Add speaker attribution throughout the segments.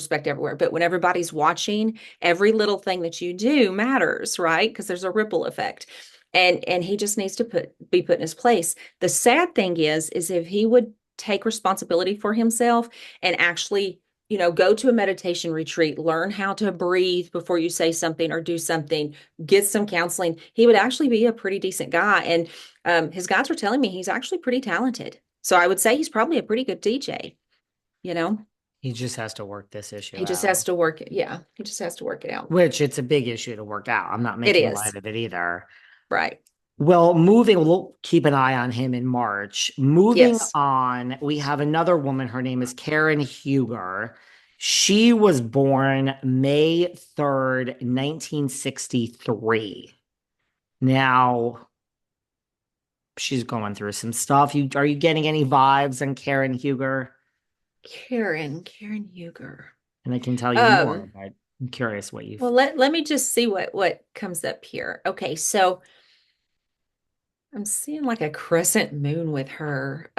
Speaker 1: respect everywhere. But when everybody's watching, every little thing that you do matters, right? Because there's a ripple effect. And he just needs to be put in his place. The sad thing is if he would take responsibility for himself and actually, go to a meditation retreat, learn how to breathe before you say something or do something, get some counseling, he would actually be a pretty decent guy. And his guides are telling me he's actually pretty talented. So I would say he's probably a pretty good DJ, you know?
Speaker 2: He just has to work this issue
Speaker 1: He just has
Speaker 2: out,
Speaker 1: to work it. Yeah, he just has to work it out.
Speaker 2: which it's a big issue to work out. I'm not
Speaker 1: It
Speaker 2: making light
Speaker 1: is.
Speaker 2: of it either.
Speaker 1: Right.
Speaker 2: Well, we'll keep an eye on him in March. Moving
Speaker 1: Yes.
Speaker 2: on, we have another woman. Her name is Karen Huger. She was born May 3rd, 1963. Now, she's going through some stuff. Are you getting any vibes on Karen Huger?
Speaker 1: Karen Huger.
Speaker 2: And I can tell you more,
Speaker 1: Um,
Speaker 2: but I'm curious what
Speaker 1: well, let me just see what comes up here. Okay, so I'm seeing like a crescent moon with her.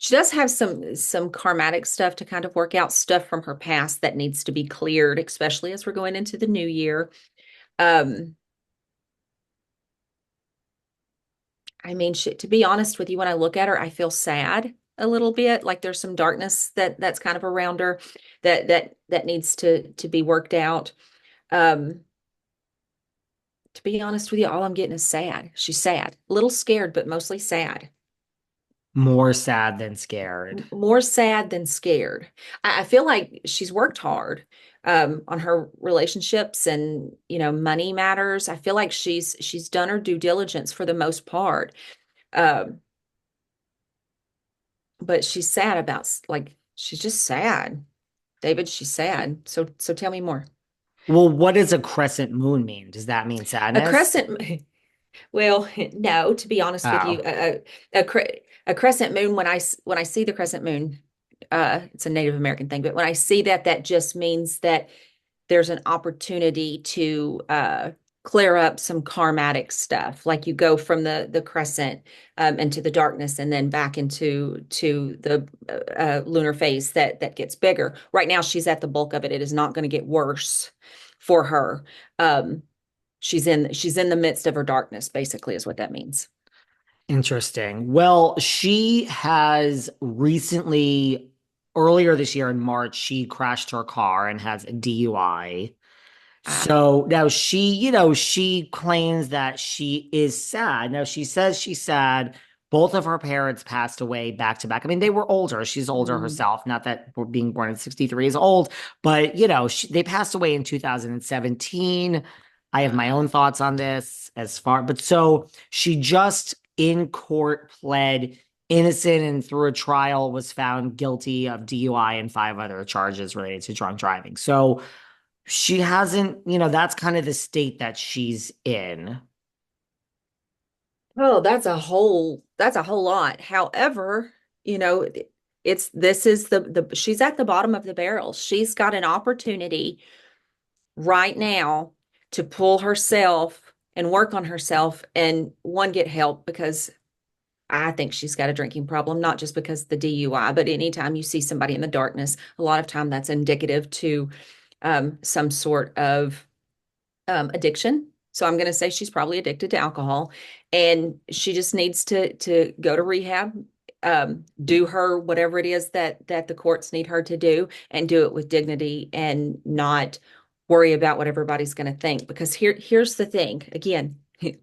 Speaker 1: She does have some karmatic stuff to kind of work out, stuff from her past that needs to be cleared, especially as we're going into the new year. Um, I mean, to be honest with you, when I look at her, I feel sad a little bit. Like there's some darkness that's kind of around her that needs to be worked out. Um, to be honest with you, all I'm getting is sad. She's sad, a little scared, but mostly sad.
Speaker 2: more sad than scared.
Speaker 1: More sad than scared. I feel like she's worked hard on her relationships and money matters. I feel like she's done her due diligence for the most part. Um, but she's sad about like she's just sad. David, she's sad. So tell me more.
Speaker 2: Well, what does a crescent moon mean? Does that mean
Speaker 1: A
Speaker 2: sadness?
Speaker 1: crescent, well, no, to be honest with you,
Speaker 2: Oh,
Speaker 1: a crescent moon when I see the crescent moon, it's a Native American thing, but when I see that, that just means that there's an opportunity to clear up some karmatic stuff. Like you go from the crescent into the darkness and then back into the lunar phase that gets bigger. Right now, she's at the bulk of it. It is not going to get worse for her. Um, she's in the midst of her darkness, basically, is what that means.
Speaker 2: interesting. Well, she has recently, earlier this year in March, she crashed her car and has a DUI.
Speaker 1: Ah,
Speaker 2: So now she claims that she is sad. Now she says she's sad. Both of her parents passed away back to back. I mean, they were older. She's older
Speaker 1: mm,
Speaker 2: herself. Not that being born at 63 is old, but they passed away in 2017. I have my own thoughts on this but so she just in court pled innocent and through a trial was found guilty of DUI and five other charges related to drunk driving. So she hasn't, that's kind of the state that she's in.
Speaker 1: oh, that's a whole lot. However, you know, it's this is the she's at the bottom of the barrel. She's got an opportunity right now to pull herself and work on herself and one get help because I think she's got a drinking problem, not just because of the DUI, but anytime you see somebody in the darkness, a lot of time that's indicative to some sort of addiction. So I'm going to say she's probably addicted to alcohol, and she just needs to go to rehab, do her whatever it is that the courts need her to do, and do it with dignity and not worry about what everybody's going to think. Because here's the thing. Again,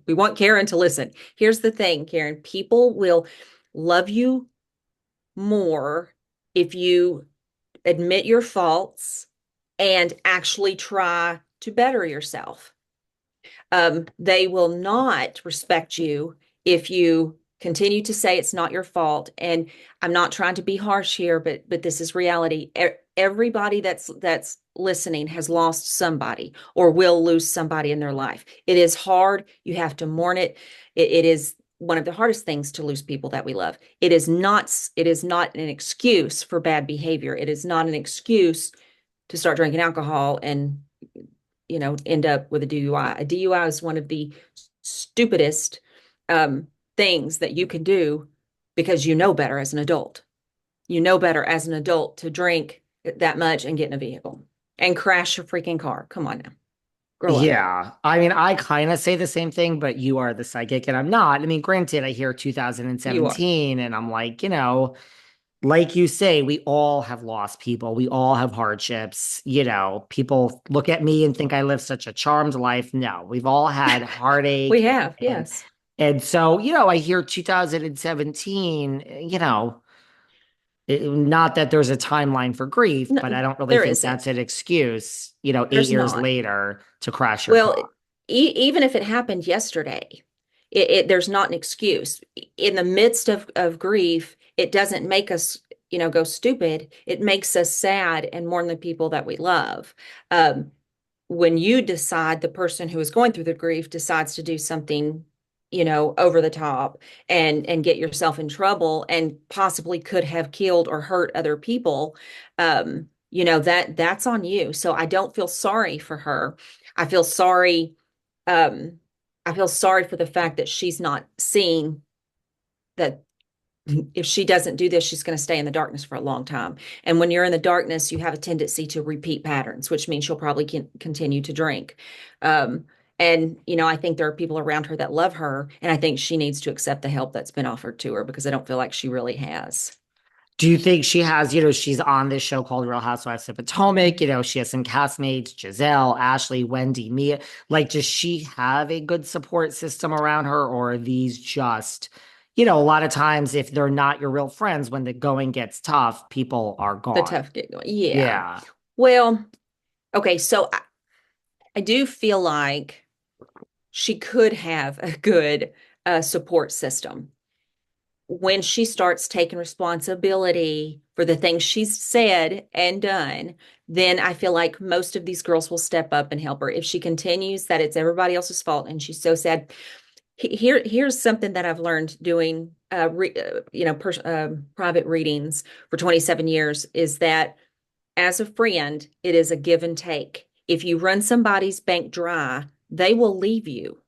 Speaker 1: we want Karen to listen. Here's the thing, Karen. People will love you more if you admit your faults and actually try to better yourself. They will not respect you if you continue to say it's not your fault. And I'm not trying to be harsh here, but this is reality. Everybody that's listening has lost somebody or will lose somebody in their life. It is hard. You have to mourn it. It is one of the hardest things to lose people that we love. It is not an excuse for bad behavior. It is not an excuse to start drinking alcohol and end up with a DUI. A DUI is one of the stupidest things that you can do because you know better as an adult. You know better as an adult to drink that much and get in a vehicle and crash your freaking car. Come on now. Grow up.
Speaker 2: Yeah. I mean, I kind of say the same thing, but you are the psychic and I'm not. I mean, granted, I hear
Speaker 1: You are.
Speaker 2: 2017 and I'm like, like you say, we all have lost people. We all have hardships. People look at me and think I live such a charmed life. No, we've all had
Speaker 1: We
Speaker 2: heartache.
Speaker 1: have,
Speaker 2: And,
Speaker 1: yes.
Speaker 2: and so, I hear 2017, not that there's a timeline for grief,
Speaker 1: No,
Speaker 2: but I don't really
Speaker 1: there
Speaker 2: think that's
Speaker 1: isn't.
Speaker 2: an excuse, eight
Speaker 1: There's
Speaker 2: years
Speaker 1: not.
Speaker 2: later to crash your
Speaker 1: Well,
Speaker 2: car.
Speaker 1: even if it happened yesterday, there's not an excuse. In the midst of grief, it doesn't make us, go stupid. It makes us sad and mourn the people that we love. Um, when you decide, the person who is going through the grief decides to do something, over the top and get yourself in trouble and possibly could have killed or hurt other people, that's on you. So I don't feel sorry for her. I feel sorry. um I feel sorry for the fact that she's not seeing that if she doesn't do this, she's going to stay in the darkness for a long time. And when you're in the darkness, you have a tendency to repeat patterns, which means she'll probably continue to drink. Um, and, I think there are people around her that love her. And I think she needs to accept the help that's been offered to her because I don't feel like she really has.
Speaker 2: Do you think she has, she's on this show called Real Housewives of Potomac, she has some castmates, Giselle, Ashley, Wendy, Mia. Like, does she have a good support system around her, or are these just, a lot of times if they're not your real friends, when the going gets tough, people are
Speaker 1: The
Speaker 2: gone.
Speaker 1: tough get going. Yeah.
Speaker 2: Yeah.
Speaker 1: Well, okay. So I do feel like she could have a good support system when she starts taking responsibility for the things she's said and done. Then I feel like most of these girls will step up and help her. If she continues that it's everybody else's fault and she's so sad. Here's something that I've learned doing, private readings for 27 years is that as a friend, it is a give and take. If you run somebody's bank dry, they will leave you.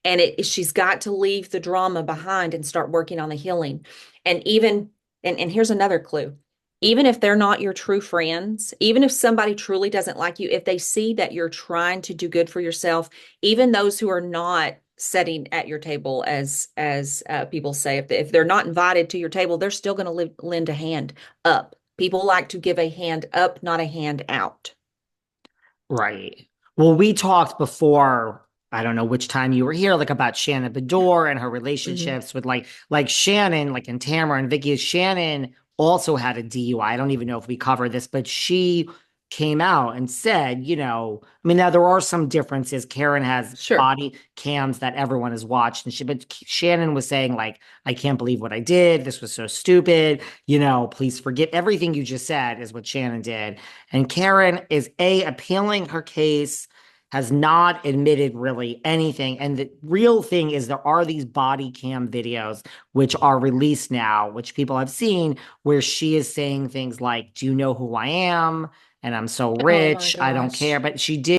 Speaker 1: And she's got to leave the drama behind and start working on the healing. And even and here's another clue. Even if they're not your true friends, even if somebody truly doesn't like you, if they see that you're trying to do good for yourself, even those who are not sitting at your table, as people say, if they're not invited to your table, they're still going to lend a hand up. People like to give a hand up, not a hand out.
Speaker 2: Right. Well, we talked before, I don't know which time you were here, like about Shannon Bedore and her
Speaker 1: Hmm.
Speaker 2: relationships with like Shannon, like and Tamara and Vicky. Shannon also had a DUI. I don't even know if we covered this, but she came out and said, I mean, now there are some differences. Karen has
Speaker 1: Sure.
Speaker 2: body cams that everyone has watched, and but Shannon was saying, like, I can't believe what I did. This was so stupid. Please forget everything you just said, is what Shannon did. And Karen is appealing her case, has not admitted really anything. And the real thing is there are these body cam videos which are released now, which people have seen, where she is saying things like, "Do you know who I am? And I'm so
Speaker 1: Oh my
Speaker 2: rich. I don't care."
Speaker 1: gosh.
Speaker 2: But she did